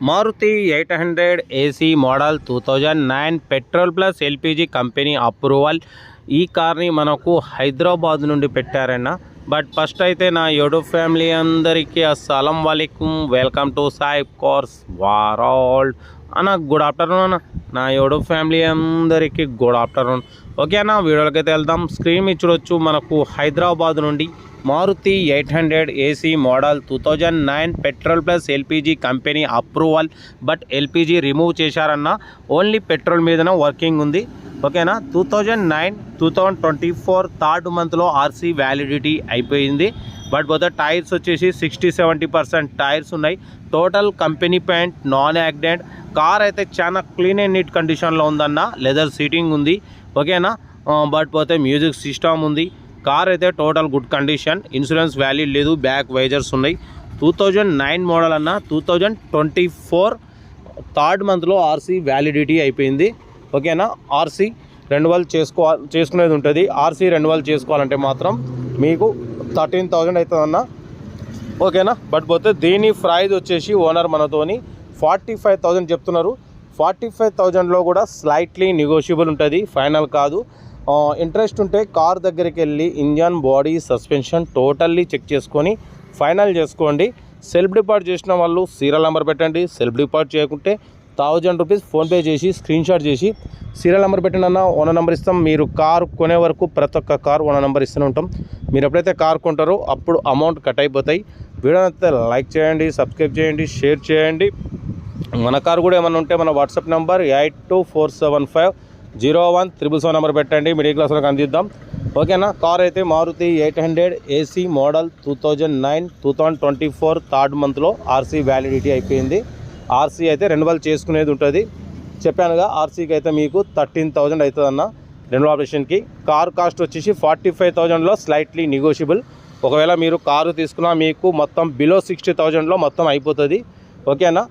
Maruti 800 AC model 2009 petrol plus LPG company approval. ఈ కార్ని మనకు హైదరాబాద్ నుండి పెట్టారన్న. బట్ ఫస్ట్ అయితే నా యూట్యూబ్ ఫ్యామిలీ అందరికీ అస్సలం వాలేకుం, welcome to Sai cars world అన్న. గుడ్ ఆఫ్టర్నూన్ అన్న. నా యూట్యూబ్ ఫ్యామిలీ అందరికీ గుడ్ ఆఫ్టర్నూన్. ఓకే అన్న, వీడియోలకి అయితే వెళ్దాం. స్క్రీన్ మీద చూడొచ్చు, మనకు హైదరాబాద్ నుండి Maruti 800 AC model 2009 petrol plus LPG company approval. But LPG remove చేశారన్న, ఓన్లీ పెట్రోల్ మీదనే వర్కింగ్ ఉంది. ఓకేనా. 2024 థర్డ్ మంత్లో ఆర్సీ వ్యాలిడిటీ అయిపోయింది. బట్ పోతే టైర్స్ వచ్చేసి 60-70% టైర్స్ ఉన్నాయి. Total company paint, non accident. Car అయితే చాలా క్లీన్ అండ్ నీట్ కండిషన్లో ఉందన్న. లెదర్ సీటింగ్ ఉంది. ఓకేనా. బట్ పోతే మ్యూజిక్ సిస్టమ్ ఉంది. కార్ అయితే total good condition. Insurance valid లేదు, బ్యాక్ వైజర్స్ ఉన్నాయి. 2009 మోడల్ అన్న. 2024 థర్డ్ మంత్లో ఆర్సీ వ్యాలిడిటీ అయిపోయింది. ఓకేనా. ఆర్సీ రెన్యువల్ చేసుకునేది ఉంటుంది. ఆర్సీ రెన్యువల్ చేసుకోవాలంటే మాత్రం మీకు 13,000 అవుతుందన్న. ఓకేనా. బట్ పోతే దీని ప్రైజ్ వచ్చేసి ఓనర్ మనతోని 45,000 చెప్తున్నారు. 45,000లో కూడా స్లైట్లీ నెగోషియబుల్ ఉంటుంది, ఫైనల్ కాదు. ఇంట్రెస్ట్ ఉంటే కార్ దగ్గరికి వెళ్ళి engine, body, suspension totally check చేసుకొని ఫైనల్ చేసుకోండి. సెల్ఫ్ డిపార్ట్ చేసిన వాళ్ళు సీరియల్ నెంబర్ పెట్టండి. సెల్ఫ్ డిపార్ట్ చేయకుంటే 1000 రూపీస్ ఫోన్పే చేసి స్క్రీన్ షాట్ చేసి సీరియల్ నెంబర్ పెట్టండి. ఓనర్ నెంబర్ ఇస్తాం. మీరు కార్ కొనే వరకు ప్రతి ఒక్క కార్ ఓనర్ నెంబర్ ఇస్తూనే ఉంటాం. మీరు ఎప్పుడైతే కార్ కొంటారో అప్పుడు అమౌంట్ కట్ అయిపోతాయి. వీడియో అయితే లైక్ చేయండి, సబ్స్క్రైబ్ చేయండి, షేర్ చేయండి. మన కార్ కూడా ఏమన్నా ఉంటే మన వాట్సాప్ నెంబర్ 8247501377 నెంబర్ పెట్టండి. మిడిల్ క్లాస్ వాళ్ళకి అందిద్దాం. ఓకేనా. కార్ అయితే మారుతి 800 ఏసీ మోడల్ 2024 థర్డ్ మంత్లో ఆర్సీ వ్యాలిడిటీ అయిపోయింది. ఆర్సీ అయితే రెన్యువల్ చేసుకునేది ఉంటుంది. చెప్పానుగా, ఆర్సీకి అయితే మీకు 13,000 అవుతుందన్న రెన్యువల్ ఆపరేషన్కి. కార్ కాస్ట్ వచ్చేసి 45,000లో స్లైట్లీ నెగోషియబుల్. ఒకవేళ మీరు కారు తీసుకున్నా మీకు మొత్తం బిలో 60,000లో మొత్తం అయిపోతుంది. ఓకేనా.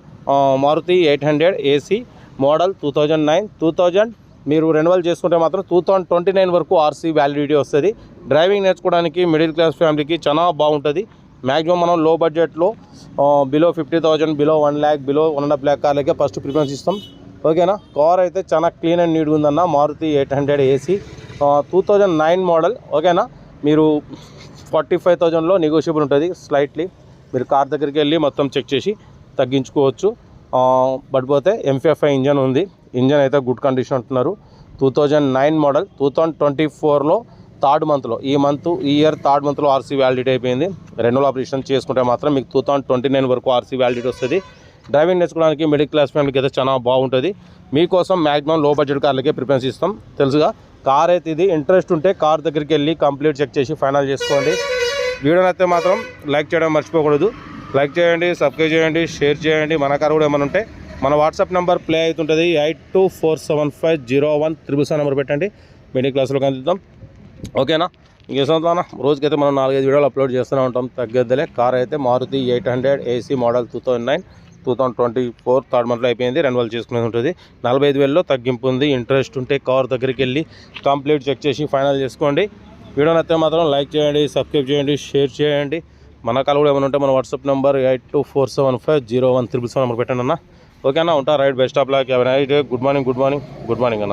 మారుతి 800 ఏసీ మోడల్ 2009 మీరు రెన్యువల్ చేసుకుంటే మాత్రం 2029 వరకు ఆర్సీ వ్యాలిడిటీ వస్తుంది. డ్రైవింగ్ నేర్చుకోవడానికి మిడిల్ క్లాస్ ఫ్యామిలీకి చాలా బాగుంటుంది. మ్యాక్సిమం మనం లో బడ్జెట్లో below 50,000, below 1 lakh, below 1.5 lakh కార్లకే ఫస్ట్ ప్రిఫరెన్స్ ఇస్తాం. ఓకేనా. కార్ అయితే చాలా క్లీన్ అండ్ నీట్గా ఉందన్న. Maruti 800 AC 2009 model. ఓకేనా. మీరు 45,000లో నెగోషియబుల్ ఉంటుంది స్లైట్లీ. మీరు కార్ దగ్గరికి వెళ్ళి మొత్తం చెక్ చేసి తగ్గించుకోవచ్చు. బట్ పోతే ఎంఫీఎఫ్ఐ ఇంజన్ ఉంది. ఇంజన్ అయితే గుడ్ కండిషన్ అంటున్నారు. 2009 మోడల్ 2024లో థర్డ్ మంత్లో ఈ ఇయర్ థర్డ్ మంత్లో ఆర్సీ వ్యాలిడిటీ అయిపోయింది. రెన్యువల్ ఆపరేషన్ చేసుకుంటే మాత్రం మీకు 2029 వరకు ఆర్సీ వ్యాలిడిటీ వస్తుంది. డ్రైవింగ్ నేర్చుకోవడానికి మిడిల్ క్లాస్ ఫ్యామిలీకి అయితే చాలా బాగుంటుంది. మీకోసం మ్యాక్సిమం లో బడ్జెట్ కార్లకే ప్రిఫరెన్స్ ఇస్తాం. తెలుసుగా. కార్ అయితే ఇది. ఇంట్రెస్ట్ ఉంటే కార్ దగ్గరికి వెళ్ళి కంప్లీట్ చెక్ చేసి ఫైనల్ చేసుకోండి. వీడియోని అయితే మాత్రం లైక్ చేయడం మర్చిపోకూడదు. లైక్ చేయండి, సబ్స్క్రైబ్ చేయండి, షేర్ చేయండి. మన కార్ కూడా ఏమైనా ఉంటే మన వాట్సాప్ నెంబర్ ప్లే అవుతుంటుంది. 8247501377 నెంబర్ పెట్టండి. మిడిల్ క్లాస్లో అందిద్దాం. ఓకేనా. ఇంకేసంతానా రోజుకైతే మనం 4-5 వీడియోలు అప్లోడ్ చేస్తూనే ఉంటాం, తగ్గద్దలే. కార్ అయితే మారుతి 800 ఏసీ మోడల్ 2024 థర్డ్ మంత్లో అయిపోయింది. రెన్యువల్ చేసుకునేది ఉంటుంది. 45,000లో తగ్గింపు ఉంది. ఇంట్రెస్ట్ ఉంటే కార్ దగ్గరికి వెళ్ళి కంప్లీట్ చెక్ చేసి ఫైనల్ చేసుకోండి. వీడియోని అయితే మాత్రం లైక్ చేయండి, సబ్స్క్రైబ్ చేయండి, షేర్ చేయండి. మన కాల్ కూడా ఏమైనా ఉంటే మన వాట్సాప్ నెంబర్ 8247501377 నెంబర్ పెట్టండి అన్న. ఓకేనా. ఉంటా. Right. Best of luck. Good morning అన్న.